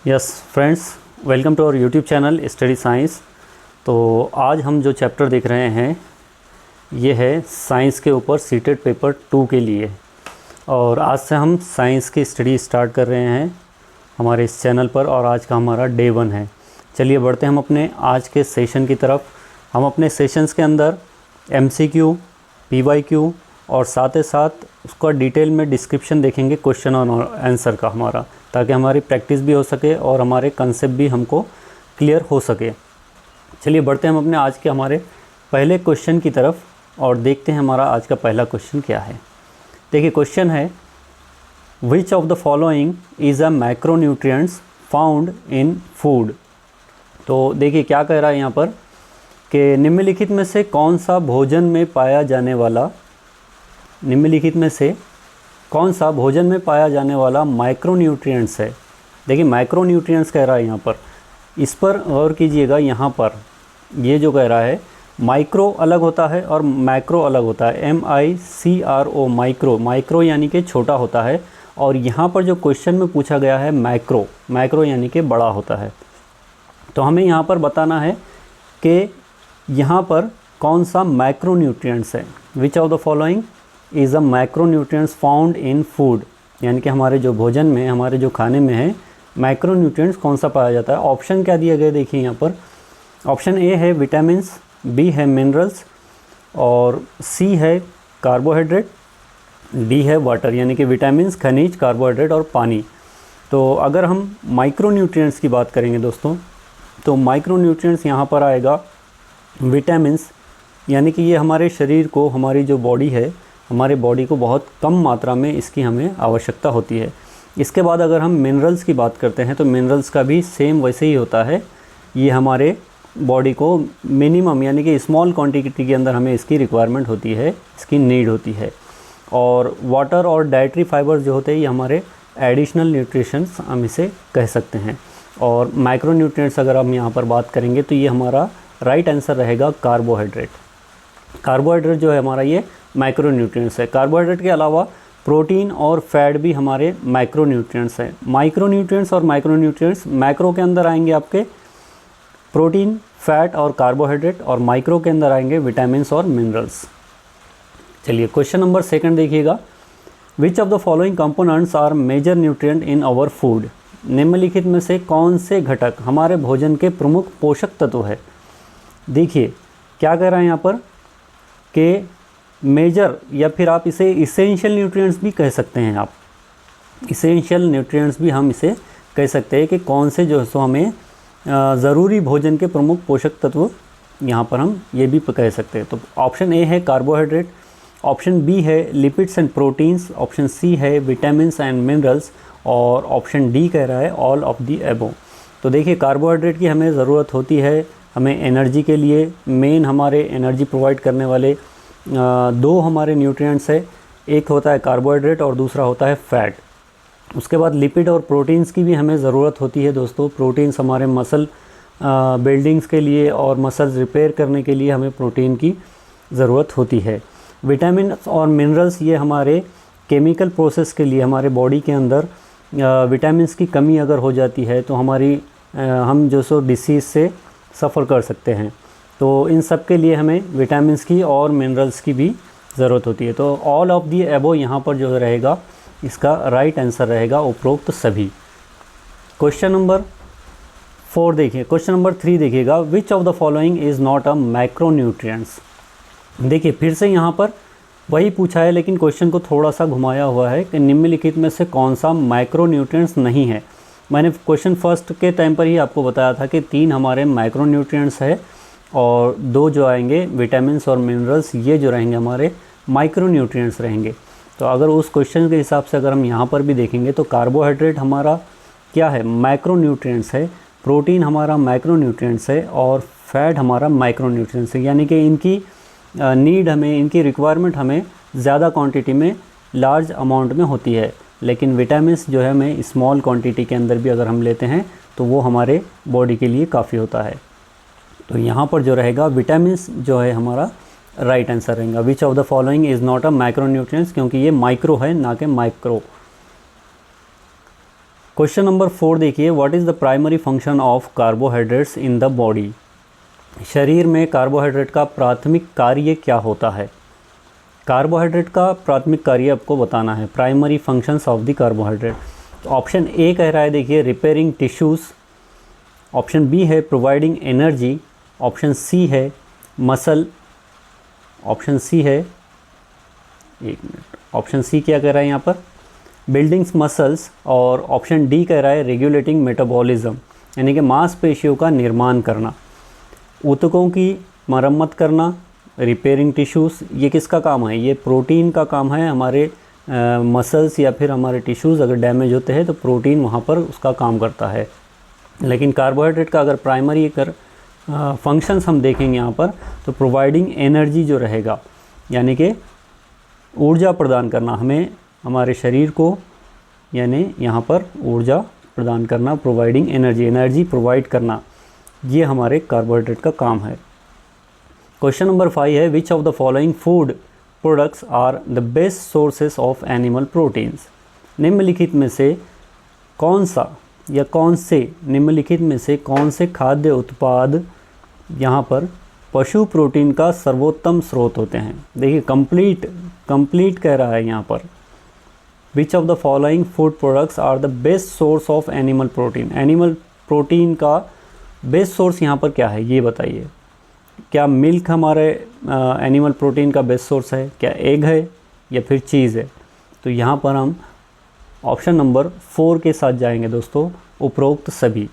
Yes friends, welcome to our YouTube channel study science. तो आज हम जो चैप्टर देख रहे हैं ये है साइंस के ऊपर सीटेड पेपर 2 के लिए। और आज से हम साइंस की स्टडी स्टार्ट कर रहे हैं हमारे इस चैनल पर, और आज का हमारा डे 1 है। चलिए बढ़ते हैं हम अपने आज के सेशन की तरफ। हम अपने सेशंस के अंदर MCQ, PYQ और साथ ही साथ उसका डिटेल में डिस्क्रिप्शन देखेंगे क्वेश्चन और आंसर का हमारा, ताकि हमारी प्रैक्टिस भी हो सके और हमारे कंसेप्ट भी हमको क्लियर हो सके। चलिए बढ़ते हैं हम अपने आज के हमारे पहले क्वेश्चन की तरफ और देखते हैं हमारा आज का पहला क्वेश्चन क्या है। देखिए क्वेश्चन है, which of the following is a macronutrients found in food. तो देखिए क्या कह रहा है यहाँ पर कि निम्नलिखित में से कौन सा भोजन में पाया जाने वाला भोजन में पाया जाने वाला माइक्रोन्यूट्रिएंट्स है। देखिए माइक्रोन्यूट्रिएंट्स कह रहा है यहाँ पर, इस पर गौर कीजिएगा। यहाँ पर ये जो कह रहा है माइक्रो अलग होता है और मैक्रो अलग होता है। MICRO माइक्रो यानी कि छोटा होता है, और यहाँ पर जो क्वेश्चन में पूछा गया है मैक्रो यानी कि बड़ा होता है। तो हमें यहाँ पर बताना है कि यहाँ पर कौन सा मैक्रोन्यूट्रिएंट्स है। Which of the following is a macronutrients found in food, यानी कि हमारे जो भोजन में, हमारे जो खाने में है, मैक्रोन्यूट्रिएंट्स कौन सा पाया जाता है। ऑप्शन क्या दिए गए देखिए यहाँ पर। ऑप्शन ए है विटामिन्स, बी है मिनरल्स, और सी है कार्बोहाइड्रेट, डी है वाटर, यानी कि विटामिन्स, खनिज, कार्बोहाइड्रेट और पानी। तो अगर हम माइक्रोन्यूट्रिएंट्स की बात करेंगे दोस्तों, तो माइक्रोन्यूट्रिएंट्स यहाँ पर आएगा विटामिन्स, यानी कि ये हमारे शरीर को, हमारी जो बॉडी है, हमारे बॉडी को बहुत कम मात्रा में इसकी हमें आवश्यकता होती है। इसके बाद अगर हम मिनरल्स की बात करते हैं तो मिनरल्स का भी सेम वैसे ही होता है। ये हमारे बॉडी को मिनिमम यानी कि स्मॉल क्वांटिटी के अंदर हमें इसकी रिक्वायरमेंट होती है, इसकी नीड होती है। और वाटर और डाइटरी फाइबर्स जो होते हैं ये हमारे एडिशनल न्यूट्रिशंस हम इसे कह सकते हैं। और माइक्रोन्यूट्रिएंट्स अगर हम यहाँ पर बात करेंगे तो ये हमारा राइट आंसर रहेगा कार्बोहाइड्रेट। कार्बोहाइड्रेट जो है हमारा ये माइक्रोन्यूट्रिएंट्स है। कार्बोहाइड्रेट के अलावा प्रोटीन और फैट भी हमारे माइक्रोन्यूट्रिएंट्स हैं। माइक्रोन्यूट्रिएंट्स और माइक्रोन्यूट्रिएंट्स, मैक्रो के अंदर आएंगे आपके प्रोटीन, फैट और कार्बोहाइड्रेट, और माइक्रो के अंदर आएंगे विटामिन्स और मिनरल्स। चलिए क्वेश्चन नंबर 2 देखिएगा। Which of the following components are major nutrient in our food. निम्नलिखित में से कौन से घटक हमारे भोजन के प्रमुख पोषक तत्व है। देखिए क्या कह रहा है यहाँ पर कि मेजर, या फिर आप इसे इसेंशियल न्यूट्रिएंट्स भी कह सकते हैं। आप इसेंशियल न्यूट्रिएंट्स भी हम इसे कह सकते हैं कि कौन से जो है सो हमें ज़रूरी भोजन के प्रमुख पोषक तत्व, यहाँ पर हम ये भी कह सकते हैं। तो ऑप्शन ए है कार्बोहाइड्रेट, ऑप्शन बी है lipids and proteins, option C है विटामिन्स एंड मिनरल्स, और ऑप्शन डी कह रहा है ऑल ऑफ दी एबो। तो देखिए कार्बोहाइड्रेट की हमें ज़रूरत होती है, हमें एनर्जी के लिए। मेन हमारे एनर्जी प्रोवाइड करने वाले दो हमारे न्यूट्रिएंट्स है, एक होता है कार्बोहाइड्रेट और दूसरा होता है फैट। उसके बाद लिपिड और प्रोटीन्स की भी हमें ज़रूरत होती है दोस्तों। प्रोटीन्स हमारे मसल बिल्डिंग्स के लिए और मसल्स रिपेयर करने के लिए हमें प्रोटीन की ज़रूरत होती है। विटामिन और मिनरल्स ये हमारे केमिकल प्रोसेस के लिए, हमारे बॉडी के अंदर विटामिन्स की कमी अगर हो जाती है तो हम जो सो डिसीज़ से सफ़र कर सकते हैं। तो इन सब के लिए हमें विटामिन्स की और मिनरल्स की भी ज़रूरत होती है। तो ऑल ऑफ दी एबो यहाँ पर जो रहेगा इसका राइट आंसर रहेगा उपरोक्त सभी। क्वेश्चन नंबर 4 देखिए। क्वेश्चन नंबर 3 देखिएगा। Which of the following is not a macronutrients. देखिए फिर से यहाँ पर वही पूछा है, लेकिन क्वेश्चन को थोड़ा सा घुमाया हुआ है कि निम्नलिखित में से कौन सा माइक्रोन्यूट्रिएंट्स नहीं है। मैंने क्वेश्चन फर्स्ट के टाइम पर ही आपको बताया था कि 3 हमारे माइक्रोन्यूट्रिएंट्स है और 2 जो आएंगे विटामिन्स और मिनरल्स, ये जो रहेंगे हमारे माइक्रोन्यूट्रिएंट्स रहेंगे। तो अगर उस क्वेश्चन के हिसाब से अगर हम यहाँ पर भी देखेंगे तो कार्बोहाइड्रेट हमारा क्या है, माइक्रोन्यूट्रिएंट्स है, प्रोटीन हमारा माइक्रोन्यूट्रिएंट्स है, और फैट हमारा माइक्रोन्यूट्रिएंट्स है। यानी कि इनकी नीड हमें, इनकी रिक्वायरमेंट हमें ज़्यादा क्वांटिटी में, लार्ज अमाउंट में होती है। लेकिन विटामिन्स जो है हमें स्मॉल क्वांटिटी के अंदर भी अगर हम लेते हैं तो वो हमारे बॉडी के लिए काफ़ी होता है। तो यहाँ पर जो रहेगा विटामिन्स जो है हमारा राइट आंसर रहेगा। विच of the following is not a micronutrients, क्योंकि ये माइक्रो है ना कि माइक्रो। क्वेश्चन नंबर 4 देखिए, what is the primary function of carbohydrates in the body. शरीर में कार्बोहाइड्रेट का प्राथमिक कार्य क्या होता है। कार्बोहाइड्रेट का प्राथमिक कार्य आपको बताना है, primary functions of the carbohydrate. तो ऑप्शन ए कह रहा है देखिए रिपेयरिंग टिश्यूज़, ऑप्शन बी है प्रोवाइडिंग एनर्जी, ऑप्शन सी है मसल, ऑप्शन सी है, एक मिनट, ऑप्शन सी क्या कह रहा है यहाँ पर, बिल्डिंग्स मसल्स, और ऑप्शन डी कह रहा है रेगुलेटिंग मेटाबॉलिज्म, यानी कि मांसपेशियों का निर्माण करना, ऊतकों की मरम्मत करना, रिपेयरिंग टिश्यूज़। ये किसका काम है, ये प्रोटीन का काम है। हमारे मसल्स या फिर हमारे टिश्यूज़ अगर डैमेज होते हैं तो प्रोटीन वहाँ पर उसका काम करता है। लेकिन कार्बोहाइड्रेट का अगर प्राइमरी फंक्शंस हम देखेंगे यहाँ पर, तो प्रोवाइडिंग एनर्जी जो रहेगा, यानी कि ऊर्जा प्रदान करना हमें, हमारे शरीर को, यानी यहाँ पर ऊर्जा प्रदान करना, प्रोवाइडिंग एनर्जी, एनर्जी प्रोवाइड करना, ये हमारे कार्बोहाइड्रेट का काम है। क्वेश्चन नंबर 5 है, which of the following food products are the best sources of animal proteins. निम्नलिखित में से कौन सा या कौन से, निम्नलिखित में से कौन से खाद्य उत्पाद यहाँ पर पशु प्रोटीन का सर्वोत्तम स्रोत होते हैं। देखिए कंप्लीट कह रहा है यहाँ पर, which of the following food products are the best source of animal protein. Animal protein का बेस्ट सोर्स यहाँ पर क्या है ये बताइए। क्या मिल्क हमारे एनिमल प्रोटीन का बेस्ट सोर्स है, क्या एग है, या फिर चीज़ है। तो यहाँ पर हम ऑप्शन नंबर 4 के साथ जाएंगे दोस्तों, उपरोक्त सभी,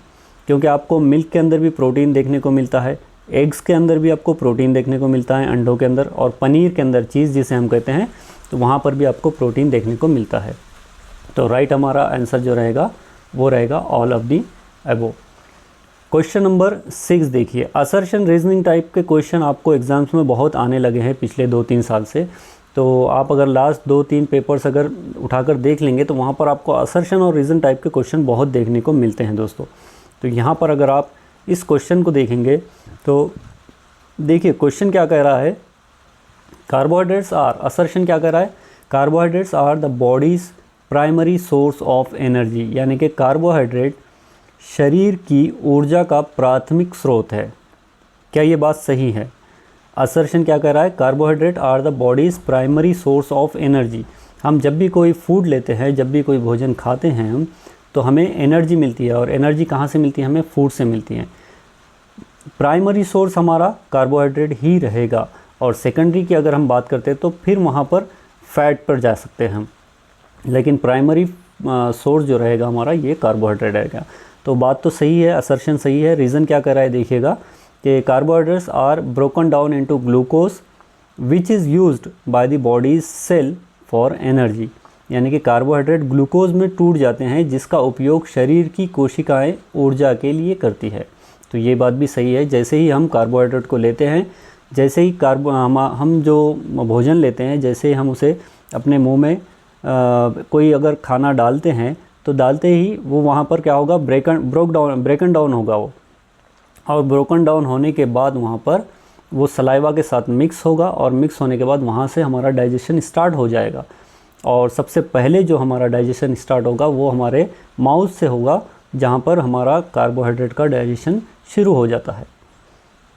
क्योंकि आपको मिल्क के अंदर भी प्रोटीन देखने को मिलता है, एग्स के अंदर भी आपको प्रोटीन देखने को मिलता है, अंडों के अंदर, और पनीर के अंदर, चीज़ जिसे हम कहते हैं, तो वहाँ पर भी आपको प्रोटीन देखने को मिलता है। तो राइट हमारा आंसर जो रहेगा वो रहेगा all of the above. Question number 6 देखिए, असर्शन रीजनिंग टाइप के क्वेश्चन आपको एग्जाम्स में बहुत आने लगे हैं पिछले 2-3 साल से। तो आप अगर लास्ट 2-3 पेपर्स अगर उठाकर देख लेंगे तो वहाँ पर आपको असर्शन और रीज़न टाइप के क्वेश्चन बहुत देखने को मिलते हैं दोस्तों। तो यहाँ पर अगर आप इस क्वेश्चन को देखेंगे तो देखिए क्वेश्चन क्या कह रहा है, कार्बोहाइड्रेट्स आर, असर्शन क्या कह रहा है, carbohydrates are the body's primary source of energy, यानी कि कार्बोहाइड्रेट शरीर की ऊर्जा का प्राथमिक स्रोत है। क्या ये बात सही है। असर्शन क्या कह रहा है, carbohydrate are the body's primary source of energy. हम जब भी कोई फूड लेते हैं, जब भी कोई भोजन खाते हैं हम, तो हमें एनर्जी मिलती है, और एनर्जी कहाँ से मिलती है, हमें फूड से मिलती है। प्राइमरी सोर्स हमारा कार्बोहाइड्रेट ही रहेगा, और सेकेंडरी की अगर हम बात करते हैं तो फिर वहाँ पर फैट पर जा सकते हैं हम, लेकिन प्राइमरी सोर्स जो रहेगा हमारा ये कार्बोहाइड्रेट रहेगा। तो बात तो सही है, असर्शन सही है। रीज़न क्या कर रहा है देखिएगा कि carbohydrates are broken down into glucose which is used by the body's cell for energy, यानी कि कार्बोहाइड्रेट ग्लूकोज में टूट जाते हैं जिसका उपयोग शरीर की कोशिकाएं ऊर्जा के लिए करती है। तो ये बात भी सही है। जैसे ही हम कार्बोहाइड्रेट को लेते हैं, जैसे ही हम जो भोजन लेते हैं, जैसे ही हम उसे अपने मुंह में कोई अगर खाना डालते हैं तो डालते ही वो वहाँ पर क्या होगा, ब्रेकन डाउन होगा वो, और ब्रोकन डाउन होने के बाद वहाँ पर वो सलाइवा के साथ मिक्स होगा, और मिक्स होने के बाद वहाँ से हमारा डाइजेशन स्टार्ट हो जाएगा। और सबसे पहले जो हमारा डाइजेशन स्टार्ट होगा वो हमारे माउथ से होगा, जहाँ पर हमारा कार्बोहाइड्रेट का डाइजेशन शुरू हो जाता है।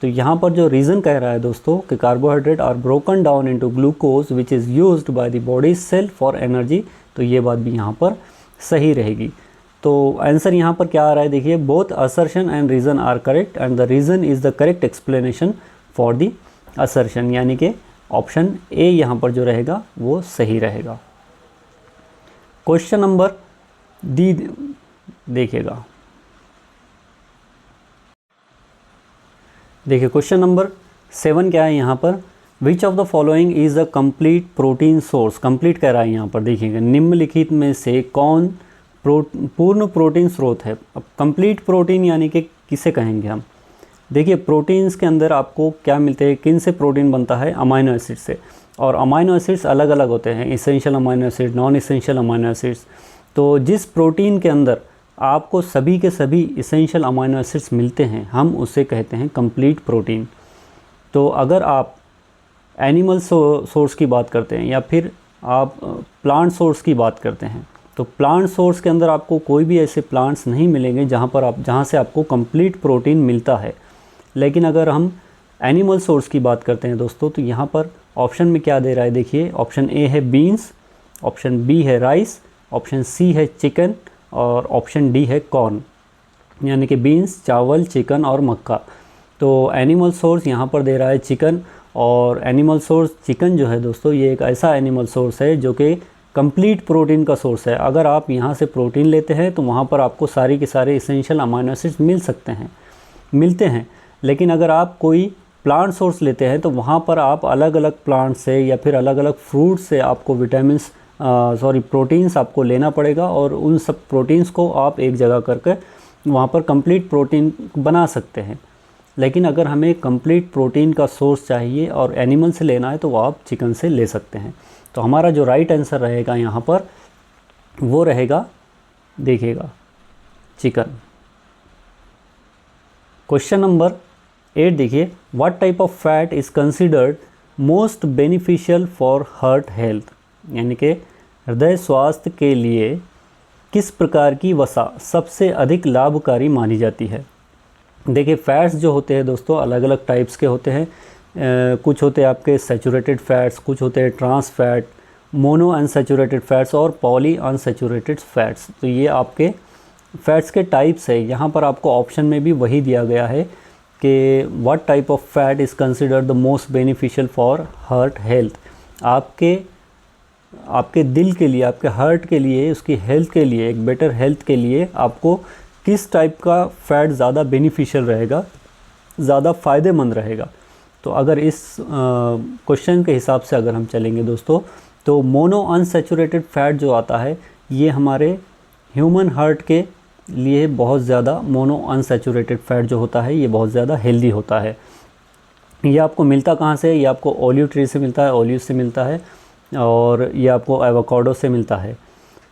तो यहाँ पर जो रीज़न कह रहा है दोस्तों कि carbohydrate are broken down into glucose which is used by the body cell for energy, तो ये बात भी यहाँ पर सही रहेगी। तो आंसर यहाँ पर क्या आ रहा है देखिए, both assertion and reason are correct and the reason is the correct explanation for the assertion, यानी कि ऑप्शन ए यहाँ पर जो रहेगा वो सही रहेगा। क्वेश्चन नंबर डी देखिएगा, देखिए क्वेश्चन नंबर 7 क्या है यहाँ पर, which of the following is a complete protein source. Complete कह रहा है यहाँ पर, देखिएगा निम्नलिखित में से कौन पूर्ण प्रोटीन स्रोत है। अब कंप्लीट प्रोटीन यानी कि किसे कहेंगे हम, देखिए प्रोटीन्स के अंदर आपको क्या मिलते हैं, किन से प्रोटीन बनता है, अमाइनो एसिड से, और अमाइनो एसिड्स अलग अलग होते हैं, essential amino acid, non essential amino acids. तो जिस प्रोटीन के अंदर आपको सभी के सभी इसेंशियल अमाइनो एसिड्स मिलते हैं, हम उसे कहते हैं कंप्लीट प्रोटीन। तो अगर आप एनिमल सोर्स की बात करते हैं या फिर आप प्लांट सोर्स की बात करते हैं, तो प्लांट सोर्स के अंदर आपको कोई भी ऐसे प्लांट्स नहीं मिलेंगे जहाँ से आपको कंप्लीट प्रोटीन मिलता है। लेकिन अगर हम एनिमल सोर्स की बात करते हैं दोस्तों, तो यहाँ पर ऑप्शन में क्या दे रहा है देखिए, ऑप्शन ए है बीन्स, ऑप्शन बी है राइस, ऑप्शन सी है चिकन और ऑप्शन डी है कॉर्न, यानी कि बीन्स, चावल, चिकन और मक्का। तो एनिमल सोर्स यहाँ पर दे रहा है चिकन, और एनिमल सोर्स चिकन जो है दोस्तों, ये एक ऐसा एनिमल सोर्स है जो कि कंप्लीट प्रोटीन का सोर्स है। अगर आप यहाँ से प्रोटीन लेते हैं तो वहाँ पर आपको सारे के सारे इसेंशियल अमाइनो एसिड्स मिलते हैं। लेकिन अगर आप कोई प्लांट सोर्स लेते हैं तो वहाँ पर आप अलग अलग प्लांट से या फिर अलग अलग फ्रूट से आपको प्रोटीन्स आपको लेना पड़ेगा, और उन सब प्रोटीन्स को आप एक जगह करके वहाँ पर कंप्लीट प्रोटीन बना सकते हैं। लेकिन अगर हमें कंप्लीट प्रोटीन का सोर्स चाहिए और एनिमल से लेना है तो वो आप चिकन से ले सकते हैं। तो हमारा जो राइट आंसर रहेगा यहाँ पर वो रहेगा, देखिएगा, चिकन। क्वेश्चन नंबर 8 देखिए, what type of fat is considered most beneficial for heart health, यानी कि हृदय स्वास्थ्य के लिए किस प्रकार की वसा सबसे अधिक लाभकारी मानी जाती है। देखिए, फैट्स जो होते हैं दोस्तों अलग अलग टाइप्स के होते हैं। कुछ होते हैं आपके सैचुरेटेड फैट्स, कुछ होते हैं trans fat, mono unsaturated fats और पॉली अनसैचुरेटेड फैट्स। तो ये आपके फैट्स के टाइप्स है। यहाँ पर आपको ऑप्शन में भी वही दिया गया है कि what type of fat is considered the most beneficial for heart health. आपके दिल के लिए, आपके हार्ट के लिए, उसकी हेल्थ के लिए, एक बेटर हेल्थ के लिए आपको किस टाइप का फ़ैट ज़्यादा बेनिफिशियल रहेगा, ज़्यादा फ़ायदेमंद रहेगा। तो अगर इस क्वेश्चन के हिसाब से अगर हम चलेंगे दोस्तों, तो मोनो अनसैचुरेटेड फ़ैट जो आता है ये हमारे ह्यूमन हार्ट के लिए बहुत ज़्यादा, मोनो अनसैचुरेटेड फ़ैट जो होता है ये बहुत ज़्यादा हेल्दी होता है। ये आपको मिलता कहाँ से है? ये आपको ओलिव ट्री से मिलता है, ओलिव से मिलता है, और ये आपको एवोकाडो से मिलता है।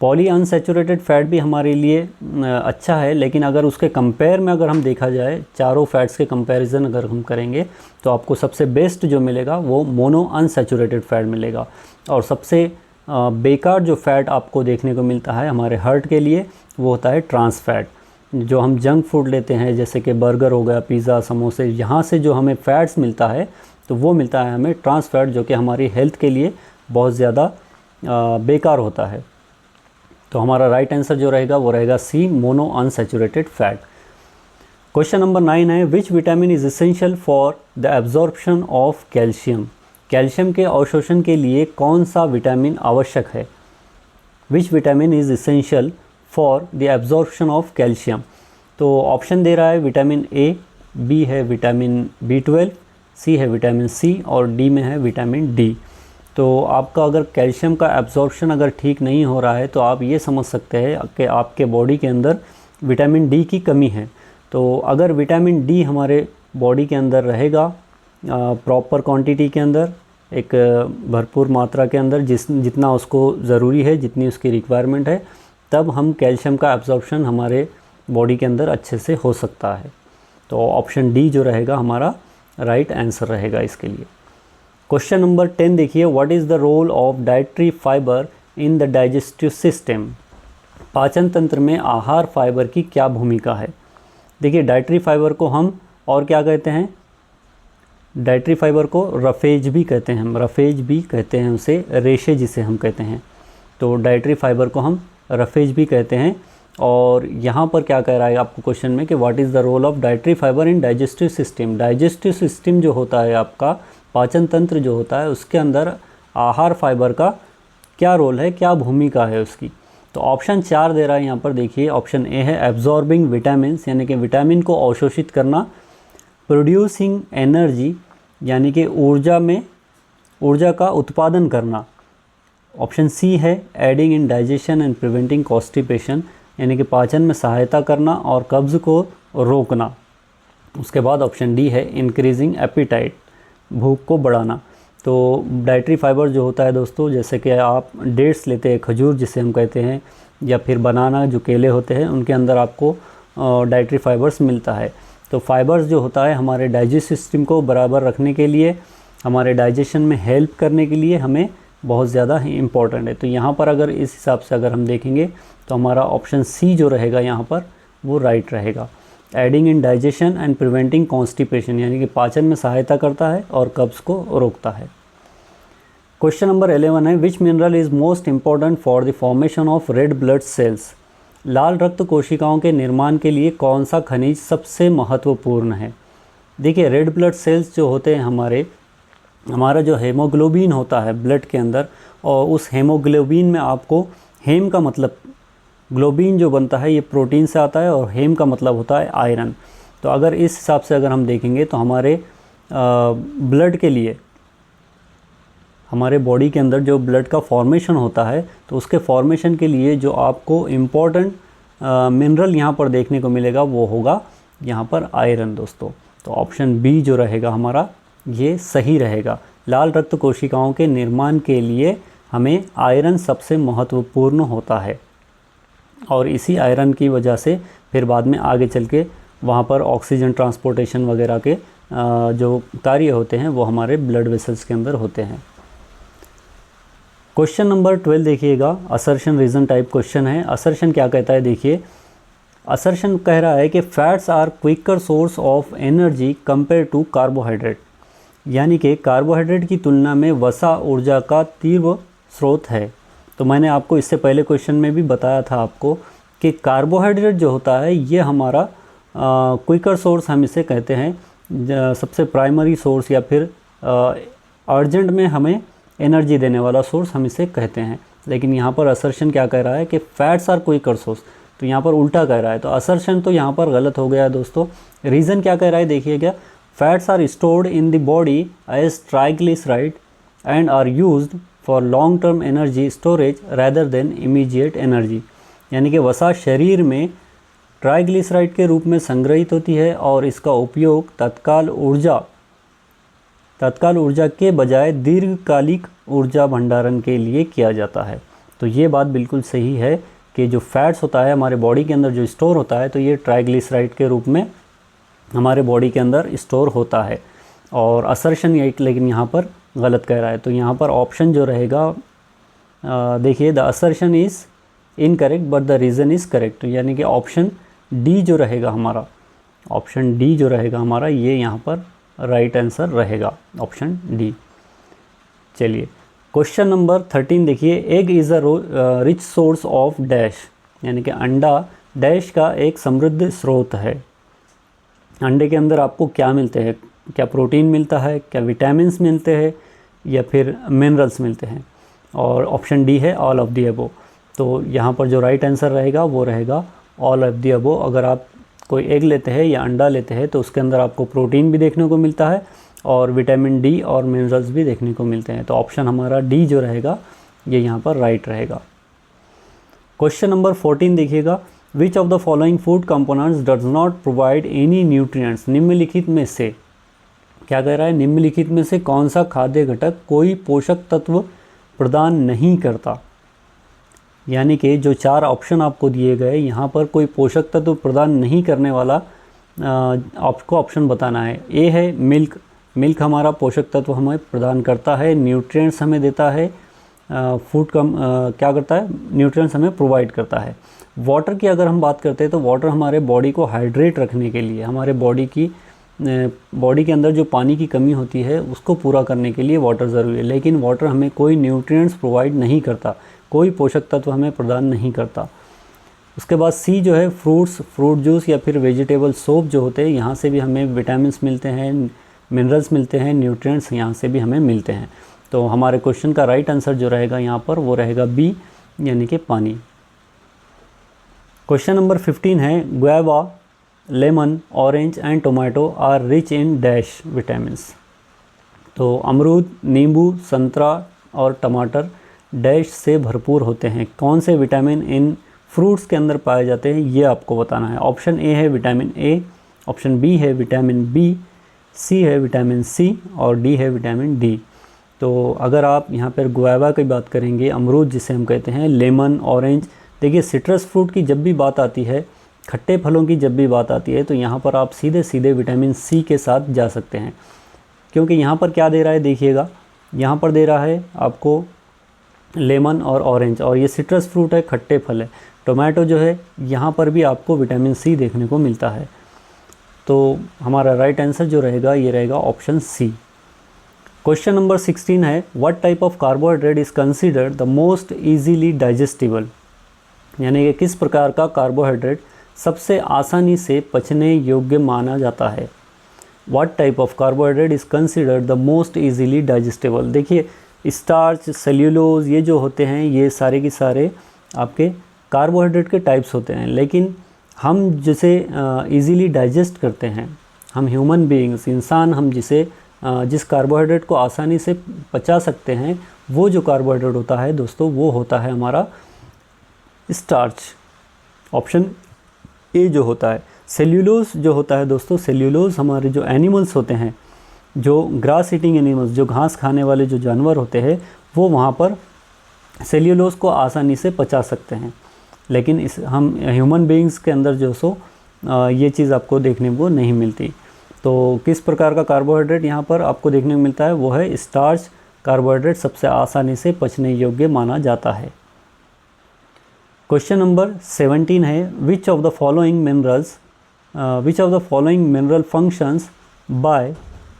पॉली अनसैचुरेटेड फ़ैट भी हमारे लिए अच्छा है, लेकिन अगर उसके कंपेयर में अगर हम देखा जाए, चारों फैट्स के कंपैरिजन अगर हम करेंगे तो आपको सबसे बेस्ट जो मिलेगा वो मोनो अनसैचुरेटेड फ़ैट मिलेगा। और सबसे बेकार जो फ़ैट आपको देखने को मिलता है हमारे हार्ट के लिए वो होता है ट्रांस फैट। जो हम जंक फूड लेते हैं जैसे कि बर्गर हो गया, पिज़्ज़ा, समोसे, यहाँ से जो हमें फ़ैट्स मिलता है तो वो मिलता है हमें ट्रांस फैट, जो कि हमारी हेल्थ के लिए बहुत ज़्यादा बेकार होता है। तो हमारा राइट आंसर जो रहेगा वो रहेगा C, mono unsaturated fat. Question number 9 है, which vitamin is essential for the absorption of calcium. Calcium के अवशोषण के लिए कौन सा विटामिन आवश्यक है? Which vitamin is essential for the absorption of calcium. तो ऑप्शन दे रहा है विटामिन ए, बी है विटामिन B12, सी है विटामिन सी और डी में है विटामिन डी। तो आपका अगर कैल्शियम का एब्जॉर्प्शन अगर ठीक नहीं हो रहा है तो आप ये समझ सकते हैं कि आपके बॉडी के अंदर विटामिन डी की कमी है। तो अगर विटामिन डी हमारे बॉडी के अंदर रहेगा प्रॉपर क्वांटिटी के अंदर, एक भरपूर मात्रा के अंदर, जितना उसको ज़रूरी है, जितनी उसकी रिक्वायरमेंट है, तब हम कैल्शियम का एब्जॉर्प्शन हमारे बॉडी के अंदर अच्छे से हो सकता है। तो ऑप्शन डी जो रहेगा हमारा राइट आंसर रहेगा इसके लिए। क्वेश्चन नंबर 10 देखिए, what is the role of dietary fibre in the digestive system. पाचन तंत्र में आहार फाइबर की क्या भूमिका है? देखिए, डाइटरी फाइबर को हम और क्या कहते हैं? डाइटरी फाइबर को रफेज भी कहते हैं, हम रफेज भी कहते हैं उसे, रेशे जिसे हम कहते हैं। तो डाइटरी फाइबर को हम रफेज भी कहते हैं। और यहाँ पर क्या कह रहा है आपको क्वेश्चन में कि what is the role of dietary fibre in digestive system. Digestive system जो होता है आपका, पाचन तंत्र जो होता है, उसके अंदर आहार फाइबर का क्या रोल है, क्या भूमिका है उसकी। तो ऑप्शन 4 दे रहा है यहाँ पर, देखिए ऑप्शन ए है एब्जॉर्बिंग विटामिन्स, यानी कि विटामिन को अवशोषित करना, प्रोड्यूसिंग एनर्जी, यानी कि ऊर्जा का उत्पादन करना। ऑप्शन सी है adding in digestion and preventing constipation, यानी कि पाचन में सहायता करना और कब्ज़ को रोकना। उसके बाद ऑप्शन डी है इंक्रीजिंग एपिटाइट, भूख को बढ़ाना। तो डाइटरी फाइबर जो होता है दोस्तों, जैसे कि आप डेट्स लेते हैं, खजूर जिसे हम कहते हैं, या फिर बनाना जो केले होते हैं, उनके अंदर आपको डाइटरी फाइबर्स मिलता है। तो फाइबर्स जो होता है हमारे डाइजेस्ट सिस्टम को बराबर रखने के लिए, हमारे डाइजेशन में हेल्प करने के लिए हमें बहुत ज़्यादा ही इम्पॉर्टेंट है। तो यहाँ पर अगर इस हिसाब से अगर हम देखेंगे तो हमारा ऑप्शन सी जो रहेगा यहाँ पर वो राइट रहेगा। Adding in digestion and preventing constipation, यानी कि पाचन में सहायता करता है और कब्ज़ को रोकता है। क्वेश्चन नंबर 11 है, which mineral is most important for the formation of red blood cells. लाल रक्त कोशिकाओं के निर्माण के लिए कौन सा खनिज सबसे महत्वपूर्ण है। देखिए, रेड ब्लड सेल्स जो होते हैं हमारा जो हेमोग्लोबिन होता है ब्लड के अंदर, और उस हेमोग्लोबिन में आपको हेम का मतलब, ग्लोबिन जो बनता है ये प्रोटीन से आता है और हेम का मतलब होता है आयरन। तो अगर इस हिसाब से अगर हम देखेंगे तो हमारे ब्लड के लिए, हमारे बॉडी के अंदर जो ब्लड का फॉर्मेशन होता है तो उसके फॉर्मेशन के लिए जो आपको इम्पॉर्टेंट मिनरल यहाँ पर देखने को मिलेगा वो होगा यहाँ पर आयरन दोस्तों। तो ऑप्शन बी जो रहेगा हमारा ये सही रहेगा। लाल रक्त कोशिकाओं के निर्माण के लिए हमें आयरन सबसे महत्वपूर्ण होता है, और इसी आयरन की वजह से फिर बाद में आगे चल के वहाँ पर ऑक्सीजन ट्रांसपोर्टेशन वगैरह के जो कार्य होते हैं वो हमारे ब्लड वेसल्स के अंदर होते हैं। क्वेश्चन नंबर 12 देखिएगा, असर्शन रीज़न टाइप क्वेश्चन है। असर्शन क्या कहता है, देखिए असर्शन कह रहा है कि fats are quicker source of energy compare to carbohydrate, यानी कि कार्बोहाइड्रेट की तुलना में वसा ऊर्जा का तीव्र स्रोत है। तो मैंने आपको इससे पहले क्वेश्चन में भी बताया था आपको कि कार्बोहाइड्रेट जो होता है ये हमारा क्विकर सोर्स हम इसे कहते हैं, सबसे प्राइमरी सोर्स या फिर अर्जेंट में हमें एनर्जी देने वाला सोर्स हम इसे कहते हैं। लेकिन यहाँ पर असर्शन क्या कह रहा है कि फैट्स आर क्विकर सोर्स, तो यहाँ पर उल्टा कह रहा है। तो असर्शन तो यहाँ पर गलत हो गया दोस्तों। रीज़न क्या कह रहा है देखिएगा, fats are stored in the body as triglyceride and are used for long term energy storage rather than immediate energy, यानी कि वसा शरीर में ट्राइग्लिसराइड के रूप में संग्रहित होती है और इसका उपयोग तत्काल ऊर्जा के बजाय दीर्घकालिक ऊर्जा भंडारण के लिए किया जाता है। तो ये बात बिल्कुल सही है कि जो फैट्स होता है हमारे बॉडी के अंदर जो स्टोर होता है तो ये ट्राइग्लिसराइड के रूप में हमारे बॉडी के अंदर स्टोर होता है। और असर्शन ये लेकिन यहाँ पर गलत कह रहा है। तो यहाँ पर ऑप्शन जो रहेगा, देखिए the assertion is incorrect but the reason is correct, यानी कि ऑप्शन डी जो रहेगा हमारा, ऑप्शन डी जो रहेगा हमारा ये यहाँ पर राइट आंसर रहेगा, ऑप्शन डी। चलिए क्वेश्चन नंबर 13 देखिए, egg is a rich source of dash, यानी कि अंडा डैश का एक समृद्ध स्रोत है। अंडे के अंदर आपको क्या मिलते हैं, क्या प्रोटीन मिलता है, क्या विटामिन्स मिलते हैं या फिर मिनरल्स मिलते हैं, और ऑप्शन डी है ऑल ऑफ दी अबो। तो यहाँ पर जो राइट आंसर रहेगा वो रहेगा ऑल ऑफ दी अबो। अगर आप कोई एग लेते हैं या अंडा लेते हैं तो उसके अंदर आपको प्रोटीन भी देखने को मिलता है और विटामिन डी और मिनरल्स भी देखने को मिलते हैं। तो ऑप्शन हमारा डी जो रहेगा ये यहाँ पर राइट रहेगा। क्वेश्चन नंबर 14 देखिएगा, which of the following food components does not provide any nutrients. निम्नलिखित में से क्या कह रहा है, निम्नलिखित में से कौन सा खाद्य घटक कोई पोषक तत्व प्रदान नहीं करता, यानी कि जो 4 ऑप्शन आपको दिए गए यहाँ पर कोई पोषक तत्व प्रदान नहीं करने वाला आपको ऑप्शन बताना है। ए है मिल्क, मिल्क हमारा पोषक तत्व हमें प्रदान करता है, न्यूट्रिएंट्स हमें देता है, फूड क्या करता है, न्यूट्रिएंट्स हमें प्रोवाइड करता है। वाटर की अगर हम बात करते हैं तो वाटर हमारे बॉडी को हाइड्रेट रखने के लिए, हमारे बॉडी के अंदर जो पानी की कमी होती है उसको पूरा करने के लिए वाटर ज़रूरी है। लेकिन वाटर हमें कोई न्यूट्रिएंट्स प्रोवाइड नहीं करता, कोई पोषक तत्व हमें प्रदान नहीं करता। उसके बाद सी जो है फ्रूट्स, फ्रूट जूस या फिर वेजिटेबल सोप जो होते हैं, यहाँ से भी हमें विटामिन्स मिलते हैं, मिनरल्स मिलते हैं, न्यूट्रिएंट्स यहाँ से भी हमें मिलते हैं। तो हमारे क्वेश्चन का राइट आंसर जो रहेगा यहाँ पर वो रहेगा बी, यानी कि पानी। क्वेश्चन नंबर 15 है, guava, lemon, orange and tomato are rich in dash vitamins. तो अमरूद, नींबू, संतरा और टमाटर डैश से भरपूर होते हैं। कौन से विटामिन इन फ्रूट्स के अंदर पाए जाते हैं ये आपको बताना है। ऑप्शन ए है विटामिन ए, ऑप्शन बी है विटामिन बी, सी है विटामिन सी और डी है विटामिन डी। तो अगर आप यहाँ पर गुआवा की बात करेंगे, अमरूद जिसे हम कहते हैं, लेमन, ऑरेंज, देखिए सिट्रस फ्रूट की जब भी बात आती है, खट्टे फलों की जब भी बात आती है तो यहाँ पर आप सीधे सीधे विटामिन सी के साथ जा सकते हैं, क्योंकि यहाँ पर क्या दे रहा है देखिएगा, यहाँ पर दे रहा है आपको लेमन और ऑरेंज, और ये सिट्रस फ्रूट है, खट्टे फल है। टोमेटो जो है यहाँ पर भी आपको विटामिन सी देखने को मिलता है। तो हमारा राइट आंसर जो रहेगा ये रहेगा ऑप्शन सी। क्वेश्चन नंबर 16 है, what type of carbohydrate is considered the most easily digestible, यानी कि किस प्रकार का कार्बोहाइड्रेट सबसे आसानी से पचने योग्य माना जाता है। What type of carbohydrate is considered the most easily digestible. देखिए स्टार्च, सेल्यूलोज, ये जो होते हैं ये सारे के सारे आपके कार्बोहाइड्रेट के टाइप्स होते हैं, लेकिन हम जिसे इजीली डाइजेस्ट करते हैं, हम ह्यूमन बीइंग्स, इंसान, हम जिस कार्बोहाइड्रेट को आसानी से पचा सकते हैं, वो जो कार्बोहाइड्रेट होता है दोस्तों वो होता है हमारा स्टार्च, ऑप्शन ए जो होता है। सेल्यूलोज जो होता है दोस्तों, सेल्यूलोज हमारे जो एनिमल्स होते हैं, जो ग्रास ईटिंग एनिमल्स, जो घास खाने वाले जो जानवर होते हैं, वो वहाँ पर सेल्यूलोज को आसानी से पचा सकते हैं, लेकिन इस हम ह्यूमन बीइंग्स के अंदर जो ये चीज़ आपको देखने को नहीं मिलती। तो किस प्रकार का कार्बोहाइड्रेट यहाँ पर आपको देखने को मिलता है, वो है स्टार्च कार्बोहाइड्रेट सबसे आसानी से पचने योग्य माना जाता है। क्वेश्चन नंबर 17 है, which of the following mineral functions by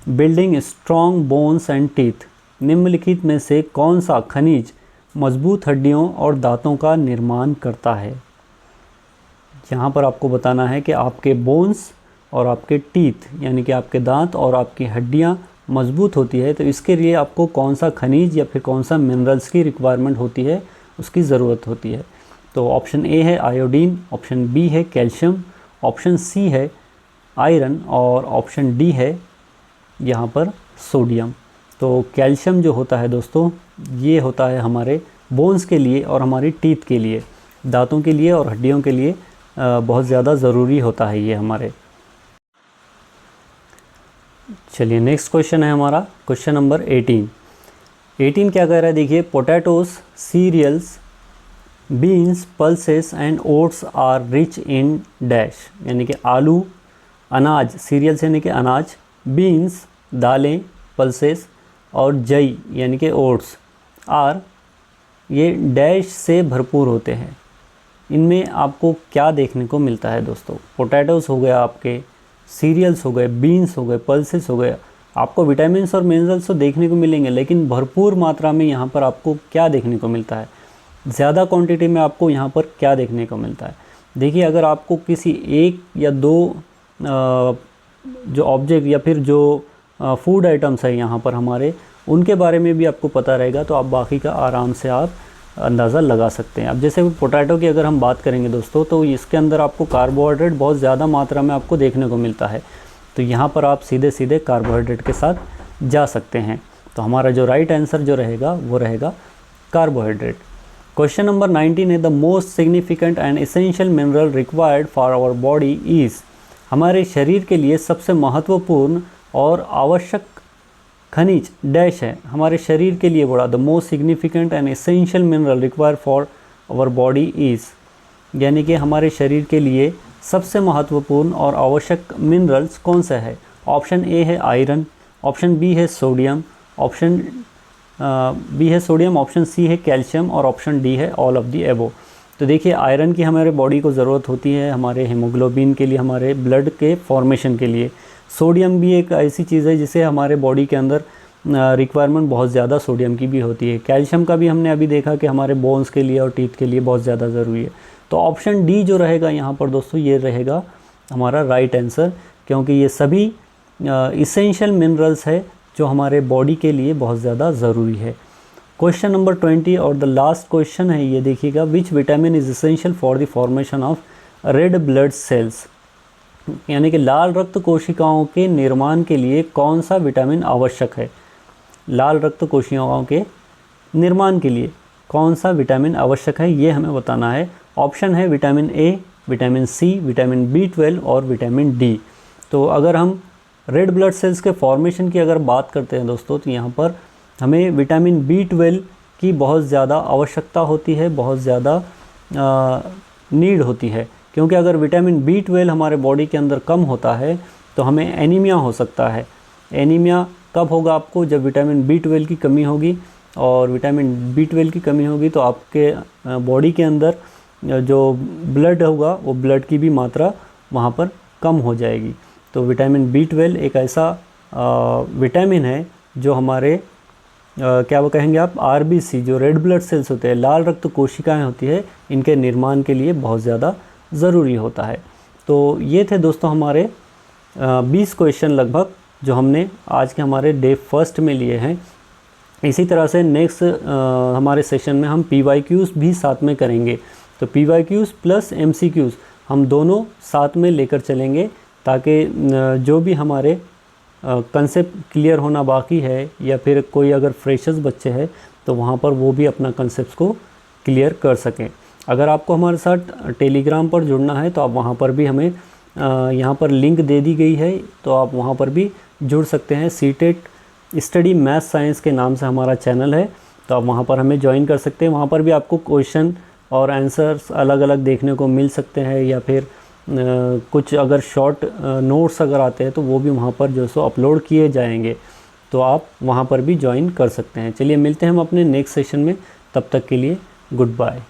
building strong bones and teeth. निम्नलिखित में से कौन सा खनिज मजबूत हड्डियों और दांतों का निर्माण करता है। यहाँ पर आपको बताना है कि आपके बोन्स और आपके टीथ, यानी कि आपके दांत और आपकी हड्डियाँ मजबूत होती है, तो इसके लिए आपको कौन सा खनिज या फिर कौन सा मिनरल्स की रिक्वायरमेंट होती है, उसकी ज़रूरत होती है। तो ऑप्शन ए है आयोडीन, ऑप्शन बी है कैल्शियम, ऑप्शन सी है आयरन और ऑप्शन डी है यहाँ पर सोडियम। तो कैल्शियम जो होता है दोस्तों ये होता है हमारे बोन्स के लिए और हमारी टीथ के लिए, दांतों के लिए और हड्डियों के लिए बहुत ज़्यादा ज़रूरी होता है ये हमारे। चलिए नेक्स्ट क्वेश्चन है हमारा क्वेश्चन नंबर 18 क्या कह रहा है, देखिए potatoes, cereals, beans, pulses and oats are rich in dash, यानी कि आलू, अनाज, सीरियल्स यानी कि अनाज, बीन्स दालें, पल्सेस और जई यानी कि ओट्स आर, ये डैश से भरपूर होते हैं। इनमें आपको क्या देखने को मिलता है दोस्तों। पोटैटोज़ हो गया, आपके सीरियल्स हो गए, बीन्स हो गए, पल्सेस हो गए, आपको विटामिन्स और मिनरल्स तो देखने को मिलेंगे, लेकिन भरपूर मात्रा में यहाँ पर आपको क्या देखने को मिलता है, ज़्यादा क्वांटिटी में आपको यहाँ पर क्या देखने को मिलता है। देखिए अगर आपको किसी एक या दो जो ऑब्जेक्ट या फिर जो फूड आइटम्स है यहाँ पर हमारे, उनके बारे में भी आपको पता रहेगा तो आप बाकी का आराम से आप अंदाज़ा लगा सकते हैं। अब जैसे पोटैटो की अगर हम बात करेंगे दोस्तों, तो इसके अंदर आपको कार्बोहाइड्रेट बहुत ज़्यादा मात्रा में आपको देखने को मिलता है, तो यहाँ पर आप सीधे सीधे कार्बोहाइड्रेट के साथ जा सकते हैं। तो हमारा जो राइट आंसर जो रहेगा वो रहेगा कार्बोहाइड्रेट। क्वेश्चन नंबर 19 है, the most significant and essential mineral required for our body is, हमारे शरीर के लिए सबसे महत्वपूर्ण और आवश्यक खनिज डैश है हमारे शरीर के लिए बड़ा। The most significant and essential mineral required for our body is, यानी कि हमारे शरीर के लिए सबसे महत्वपूर्ण और आवश्यक मिनरल्स कौन सा है। ऑप्शन ए है आयरन, ऑप्शन बी है सोडियम, ऑप्शन सी है कैल्शियम और ऑप्शन डी है ऑल ऑफ दी एबो। तो देखिए आयरन की हमारे बॉडी को ज़रूरत होती है हमारे हीमोग्लोबिन के लिए, हमारे ब्लड के फॉर्मेशन के लिए। सोडियम भी एक ऐसी चीज़ है जिसे हमारे बॉडी के अंदर रिक्वायरमेंट बहुत ज़्यादा सोडियम की भी होती है। कैल्शियम का भी हमने अभी देखा कि हमारे बोन्स के लिए और टीथ के लिए बहुत ज़्यादा ज़रूरी है। तो ऑप्शन डी जो रहेगा यहाँ पर दोस्तों ये रहेगा हमारा राइट आंसर, क्योंकि ये सभी इसेंशियल मिनरल्स है जो हमारे बॉडी के लिए बहुत ज़्यादा ज़रूरी है। क्वेश्चन नंबर 20 और द लास्ट क्वेश्चन है ये देखिएगा, विच vitamin is essential for the formation of red blood sales, यानी कि लाल रक्त कोशिकाओं के निर्माण के लिए कौन सा विटामिन आवश्यक है। लाल रक्त कोशिकाओं के निर्माण के लिए कौन सा विटामिन आवश्यक है ये हमें बताना है। ऑप्शन है vitamin A, vitamin C, vitamin B12 और विटामिन डी। तो अगर हम रेड ब्लड सेल्स के फॉर्मेशन की अगर बात करते हैं दोस्तों, तो यहाँ पर हमें विटामिन B12 की बहुत ज़्यादा आवश्यकता होती है, बहुत ज़्यादा नीड होती है, क्योंकि अगर विटामिन B12 हमारे बॉडी के अंदर कम होता है तो हमें एनीमिया हो सकता है। एनीमिया कब होगा आपको, जब विटामिन B12 की कमी होगी और विटामिन B12 की कमी होगी तो आपके बॉडी के अंदर जो ब्लड होगा वो ब्लड की भी मात्रा वहाँ पर कम हो जाएगी। तो विटामिन B12 एक ऐसा विटामिन है जो हमारे क्या वो कहेंगे आप, RBC जो रेड ब्लड सेल्स होते हैं, लाल रक्त कोशिकाएं होती है, इनके निर्माण के लिए बहुत ज़्यादा ज़रूरी होता है। तो ये थे दोस्तों हमारे 20 क्वेश्चन लगभग जो हमने आज के हमारे डे फर्स्ट में लिए हैं। इसी तरह से नेक्स्ट हमारे सेशन में हम PYQs भी साथ में करेंगे। तो PYQs प्लस MCQs हम दोनों साथ में लेकर चलेंगे ताकि जो भी हमारे कंसेप्ट क्लियर होना बाकी है या फिर कोई अगर फ्रेशर्स बच्चे हैं तो वहाँ पर वो भी अपना कंसेप्ट को क्लियर कर सकें। अगर आपको हमारे साथ टेलीग्राम पर जुड़ना है तो आप वहाँ पर भी हमें यहाँ पर लिंक दे दी गई है, तो आप वहाँ पर भी जुड़ सकते हैं। सीटेट स्टडी मैथ साइंस के नाम से हमारा चैनल है, तो आप वहाँ पर हमें ज्वाइन कर सकते हैं। वहाँ पर भी आपको क्वेश्चन और आंसर्स अलग अलग देखने को मिल सकते हैं, या फिर कुछ अगर शॉर्ट नोट्स अगर आते हैं तो वो भी वहाँ पर जो सो अपलोड किए जाएंगे, तो आप वहाँ पर भी ज्वाइन कर सकते हैं। चलिए मिलते हैं हम अपने नेक्स्ट सेशन में, तब तक के लिए गुड बाय।